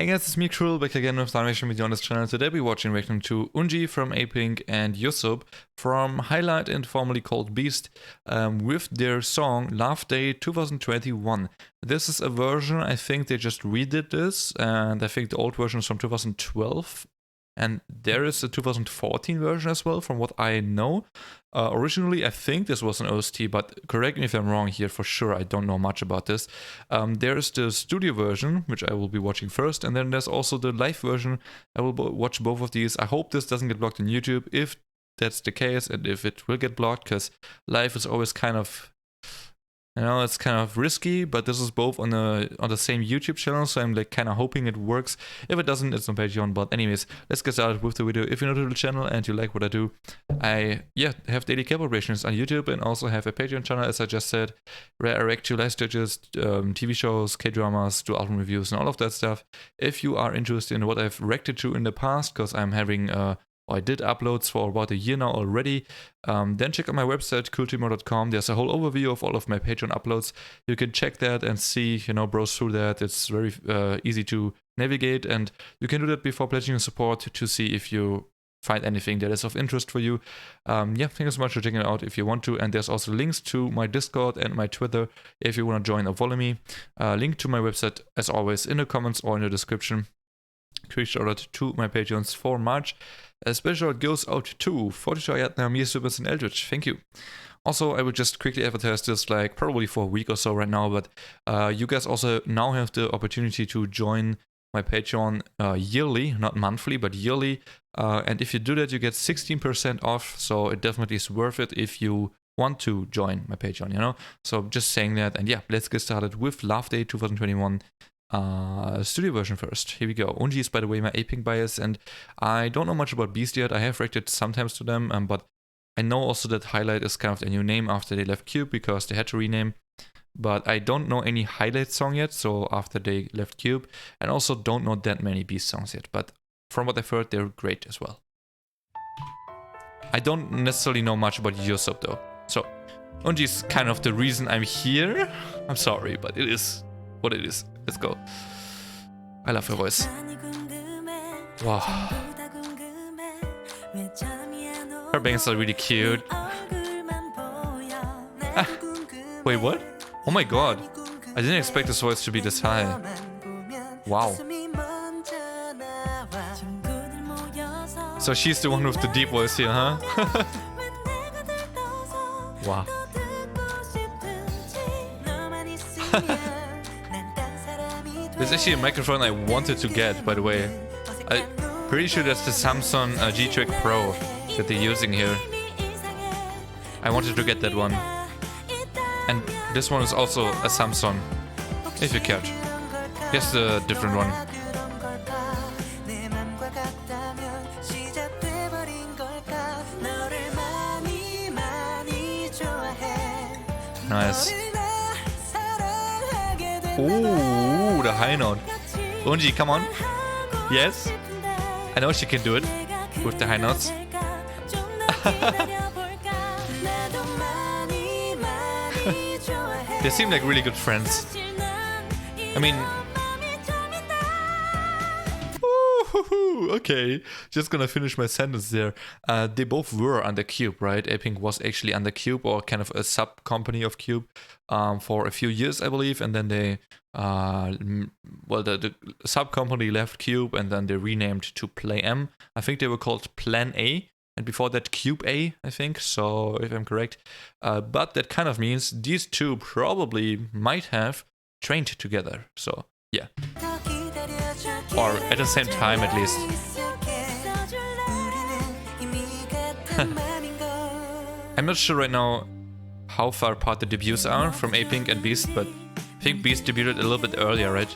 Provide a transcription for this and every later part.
Hey guys, it's me Cruel, back again with another reaction video on this channel. Today we're watching reaction to Eunji from Apink and Yoseob from Highlight and formerly called Beast with their song Love Day 2021. This is a version, I think they just redid this, and I think the old version is from 2012. And there is a 2014 version as well, from what I know. Originally, I think this was an OST, but correct me if I'm wrong here, for sure, I don't know much about this. There is the studio version, which I will be watching first, and then there's also the live version. I will watch both of these. I hope this doesn't get blocked on YouTube, if that's the case, and if it will get blocked, because live is always kind of... it's kind of risky, but this is both on the same YouTube channel, so I'm like kind of hoping it works. If it doesn't, it's on Patreon. But anyways, let's get started with the video. If you're new to the channel and you like what I do, I have daily K-pop reactions on YouTube and also have a Patreon channel, as I just said, where I react to live stages, TV shows, K-dramas, do album reviews and all of that stuff. If you are interested in what I've reacted to in the past, because I'm having I did uploads for about a year now already, then check out my website, cooltimo.com. There's a whole overview of all of my Patreon uploads. You can check that and see, browse through that. It's very easy to navigate, and you can do that before pledging your support to see if you find anything that is of interest for you. Thank you so much for checking it out if you want to. And there's also links to my Discord and my Twitter if you want to join or follow me. Link to my website, as always, in the comments or in the description. Quick shout out to my Patreons for March. A special shout goes out to Fortishayatna, Yoseob, and Eldritch. Thank you. Also, I would just quickly advertise this like probably for a week or so right now, but you guys also now have the opportunity to join my Patreon yearly, not monthly, but yearly. And if you do that, you get 16% off, so it definitely is worth it if you want to join my Patreon, So just saying that, and yeah, let's get started with Love Day 2021. Studio version first. Here we go. Eunji is, by the way, my Apink bias, and I don't know much about Beast yet. I have reacted sometimes to them, but I know also that Highlight is kind of a new name after they left Cube, because they had to rename. But I don't know any Highlight song yet, so after they left Cube, and also don't know that many Beast songs yet. But from what I've heard, they're great as well. I don't necessarily know much about Yoseob though. So Eunji is kind of the reason I'm here. I'm sorry, but it is what it is. Let's go. I love her voice. Wow. Her bangs are really cute. Wait, what? Oh my god. I didn't expect this voice to be this high. Wow. So she's the one with the deep voice here, huh? Wow. There's actually a microphone I wanted to get, by the way. I'm pretty sure that's the Samsung G-Track Pro that they're using here. I wanted to get that one. And this one is also a Samsung, if you catch. Here's the different one. Nice. Ooh, the high note. Eunji, come on. Yes. I know she can do it with the high notes. They seem like really good friends. I mean... Okay, just gonna finish my sentence there. They both were under Cube, right? Apink was actually under Cube, or kind of a sub-company of Cube, for a few years, I believe, and then they, the sub-company left Cube, and then they renamed to Play M. I think they were called Plan A, and before that Cube A, I think, so if I'm correct. But that kind of means these two probably might have trained together, so yeah. Or at the same time, at least. I'm not sure right now how far apart the debuts are from Apink and Beast, but I think Beast debuted a little bit earlier, right?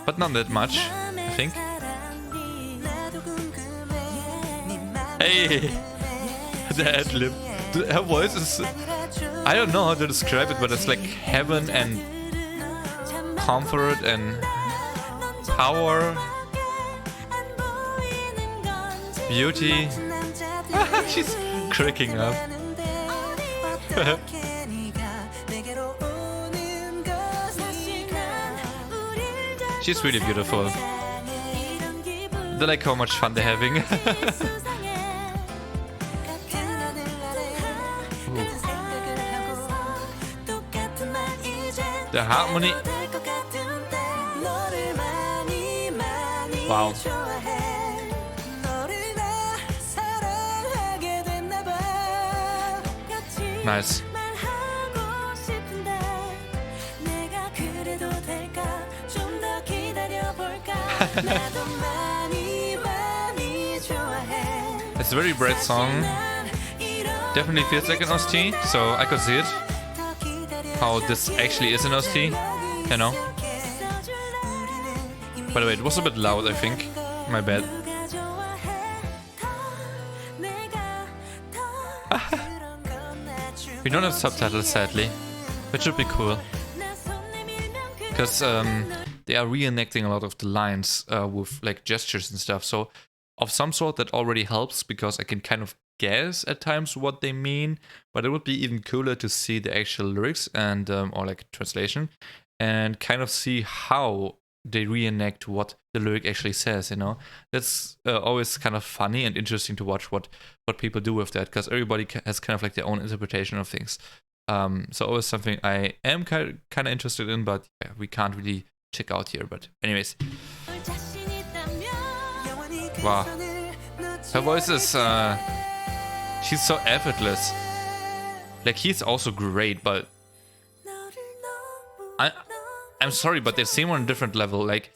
But not that much, I think. Hey! The ad-lib. Her voice is... I don't know how to describe it, but it's like heaven and comfort and power, beauty. She's cracking up. She's really beautiful. I like how much fun they're having. The harmony. Wow. Nice. It's a very bright song. Definitely feels like an OST, so I could see it. How this actually is an OST, you know. By the way, it was a bit loud, I think. My bad. We don't have subtitles, sadly, which should be cool. Because they are reenacting a lot of the lines with like gestures and stuff. So of some sort that already helps because I can kind of guess at times what they mean. But it would be even cooler to see the actual lyrics and or like translation and kind of see how they reenact what the lyric actually says, you know. That's always kind of funny and interesting to watch what people do with that, because everybody has kind of like their own interpretation of things. So always something I am kind of interested in, but yeah, we can't really check out here. But anyways, wow, her voice is she's so effortless. Like, he's also great, but I'm sorry, but they seem on a different level. Like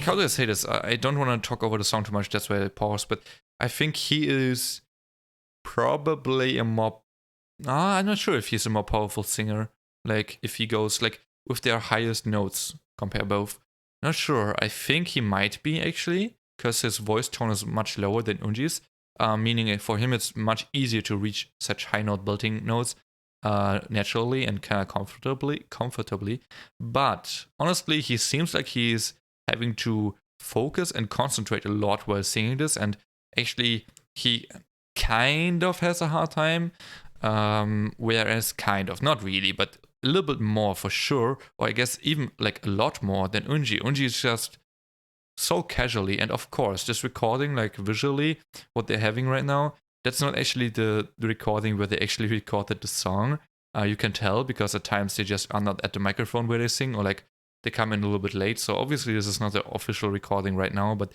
how do I say this? I don't want to talk over the song too much, that's why I pause. But I think he is probably a more... I'm not sure if he's a more powerful singer. Like, if he goes like with their highest notes, compare both. Not sure. I think he might be, actually, because his voice tone is much lower than Eunji's. Meaning for him it's much easier to reach such high note building notes naturally and kind of comfortably. But honestly, he seems like he's having to focus and concentrate a lot while singing this, and actually he kind of has a hard time, whereas kind of, not really, but a little bit more for sure, or I guess even like a lot more than Eunji. Eunji is just so casually, and of course this recording, like visually what they're having right now, that's not actually the recording where they actually recorded the song. You can tell because at times they just are not at the microphone where they sing, or like they come in a little bit late. So obviously this is not the official recording right now, but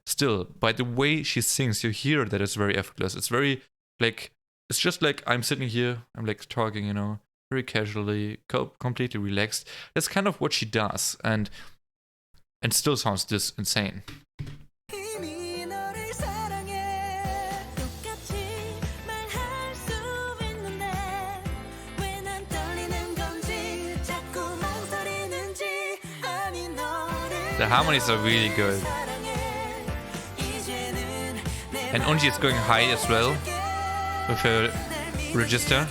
still, by the way she sings, you hear that it's very effortless. It's very like, it's just like I'm sitting here, I'm like talking, you know, very casually, completely relaxed. That's kind of what she does, and still sounds this insane. The harmonies are really good. And Eunji is going high as well with her register.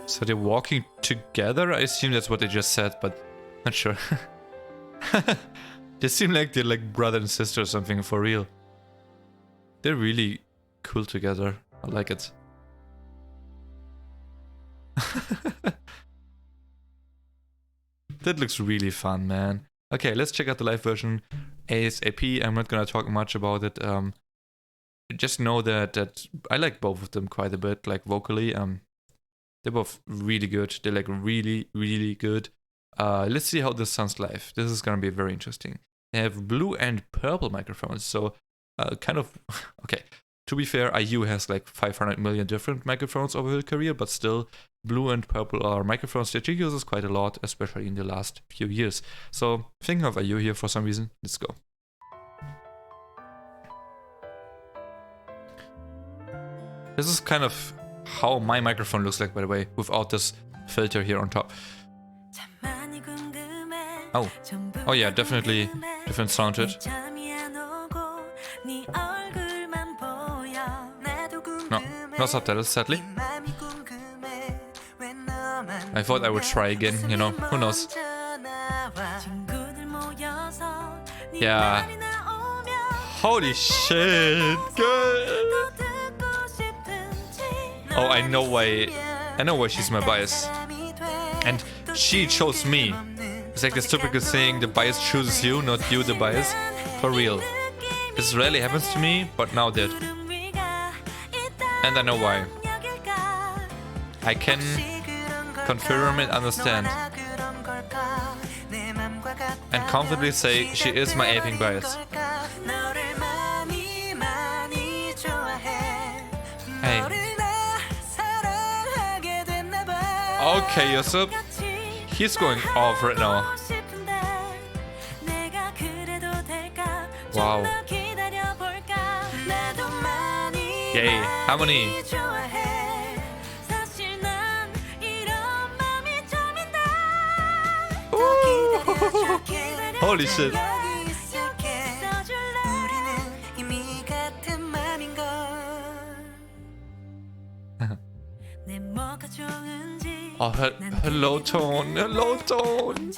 So they're walking together? I assume that's what they just said, but not sure. They seem like they're like brother and sister or something, for real. They're really cool together. I like it. That looks really fun, man. Okay, let's check out the live version ASAP. I'm not gonna talk much about it. Just know that I like both of them quite a bit, like vocally. They're both really good. They're like really, really good. Let's see how this sounds live. This is gonna be very interesting. They have blue and purple microphones, so kind of okay. To be fair, IU has like 500 million different microphones over her career, but still, blue and purple are microphones that she uses quite a lot, especially in the last few years. So, thinking of IU here for some reason, let's go. This is kind of how my microphone looks like, by the way, without this filter here on top. Oh yeah, definitely different sound to it. No subtitles, sadly. I thought I would try again, you know, who knows. Yeah. Holy shit, good. Oh, I know why she's my bias. And she chose me. It's like this typical saying, the bias chooses you, not you the bias. For real. This rarely happens to me, but now did. And I know why. I can confirm and understand. And confidently say she is my aping bias. Hey. Okay, Yoseob. He's going off right now. Wow. Yay, harmony. Ooh. Holy shit. Oh, her low tone, her low tone.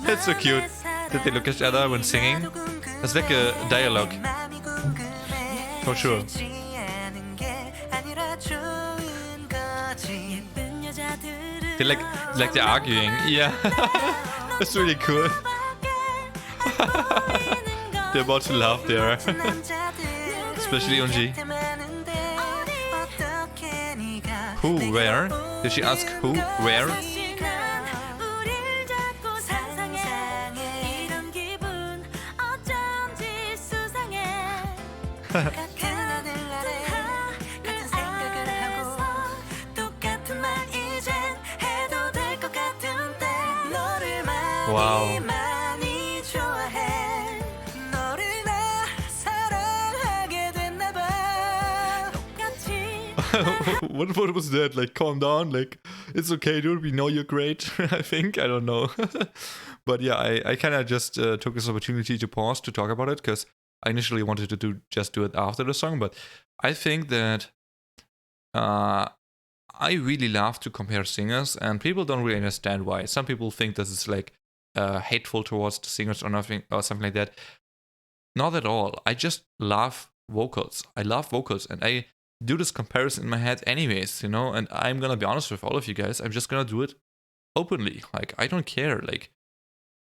That's so cute that they look at each other when singing. It's like a dialogue. For sure. Like they're arguing. Yeah. That's really cool. They're about to laugh there. Especially Eunji. Who, where? Did she ask who, where? Wow. What was that? Like, calm down. Like, it's okay, dude. We know you're great. I think. I don't know. But yeah, I kind of just took this opportunity to pause to talk about it because I initially wanted to do it after the song. But I think that I really love to compare singers, and people don't really understand why. Some people think this is like hateful towards the singers or nothing or something like that. Not at all. I just love vocals. I love vocals, and I do this comparison in my head anyways, you know, and I'm gonna be honest with all of you guys. I'm just gonna do it openly. Like, I don't care. Like,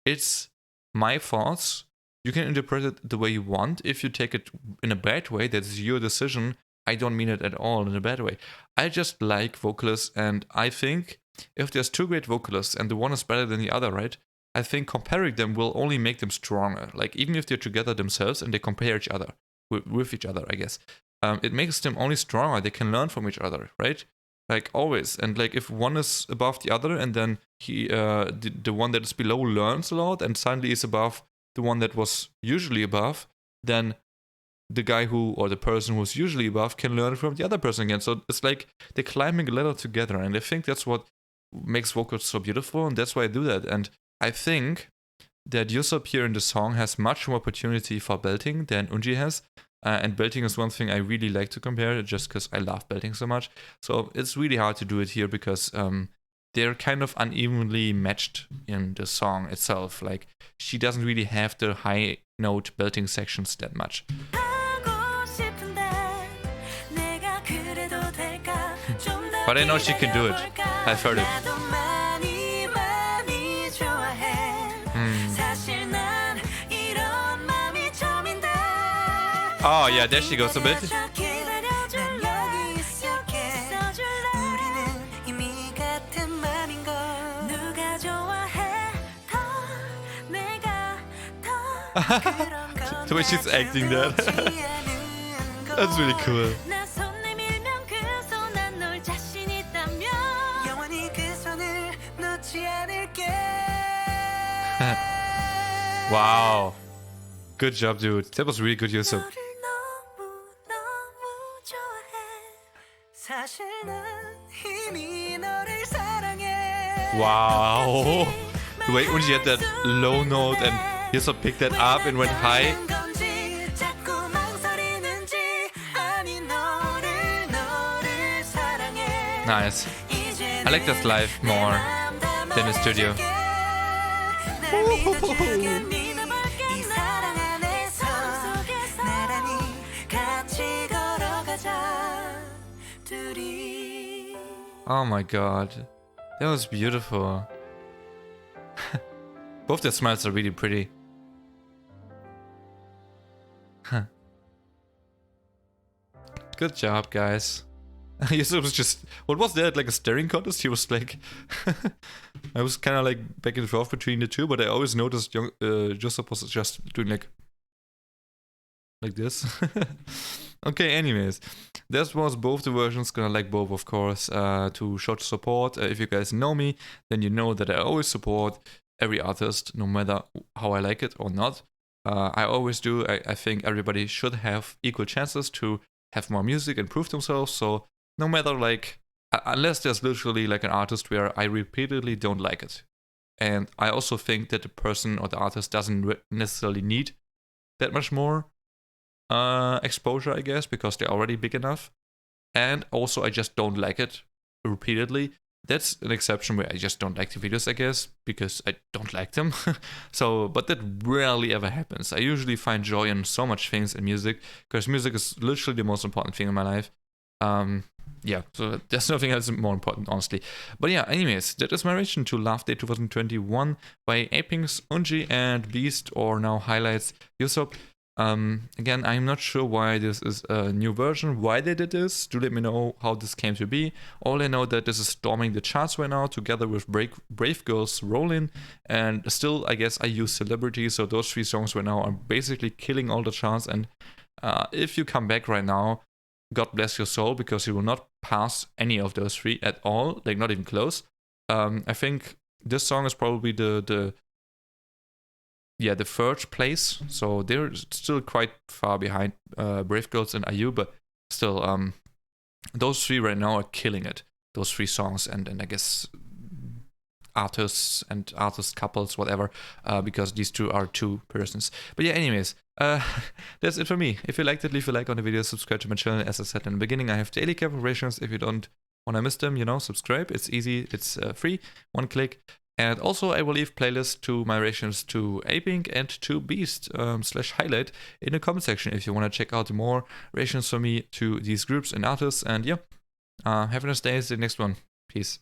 it's my thoughts. You can interpret it the way you want. If you take it in a bad way, that's your decision. I don't mean it at all in a bad way. I just like vocalists, and I think if there's two great vocalists and the one is better than the other, right? I think comparing them will only make them stronger. Like, even if they're together themselves and they compare each other with each other, I guess. It makes them only stronger. They can learn from each other, right? Like, always. And like, if one is above the other, and then the one that is below learns a lot, and suddenly is above the one that was usually above, then the guy or the person who's usually above can learn from the other person again. So it's like they're climbing a ladder together, and I think that's what makes vocals so beautiful, and that's why I do that. And I think that Yoseob here in the song has much more opportunity for belting than Eunji has. And belting is one thing I really like to compare, just because I love belting so much. So it's really hard to do it here because they're kind of unevenly matched in the song itself. Like, she doesn't really have the high note belting sections that much. But I know she can do it. I've heard it. Oh yeah, there she goes a bit. The way she's acting that. That's really cool. Wow. Good job, dude. That was really good, Yoseob. Wow. The way Eunji had that low note and Yoseob picked that up and went high. Nice. I like this live more than the studio. Oh my god. That was beautiful. Both their smiles are really pretty. Good job, guys. Yoseob was just... What was that? Like a staring contest? He was like... I was kind of like back and forth between the two, but I always noticed Yoseob was just doing like this. Okay, anyways. This was both the versions. Gonna like both, of course, to show support. If you guys know me, then you know that I always support every artist, no matter how I like it or not. I always do. I think everybody should have equal chances to have more music and prove themselves. So no matter like, unless there's literally like an artist where I repeatedly don't like it. And I also think that the person or the artist doesn't necessarily need that much more exposure, I guess, because they're already big enough. And also I just don't like it repeatedly. That's an exception where I just don't like the videos, I guess, because I don't like them. So, but that rarely ever happens. I usually find joy in so much things in music, because music is literally the most important thing in my life. Yeah, so there's nothing else more important, honestly. But yeah, anyways, that is my reaction to Love Day 2021 by Aping's Eunji and Beast, or now highlights Yoseob. Again, I'm not sure why this is a new version, why they did this. Do let me know how this came to be. All I know that this is storming the charts right now together with Brave Girls Rollin', and still I guess I use Celebrity, so those three songs right now are basically killing all the charts. And if you come back right now, God bless your soul, because you will not pass any of those three at all, like not even close. I think this song is probably the third place, so they're still quite far behind Brave Girls and IU, but still, those three right now are killing it. Those three songs, and I guess artists and artist couples, whatever, because these two are two persons. But yeah, anyways, that's it for me. If you liked it, leave a like on the video, subscribe to my channel. As I said in the beginning, I have daily collaborations. If you don't want to miss them, subscribe. It's easy, it's free, one click. And also, I will leave playlists to my reactions to Aping and to Beast /highlight in the comment section if you want to check out more reactions from me to these groups and artists. And yeah, have a nice day. See you next one. Peace.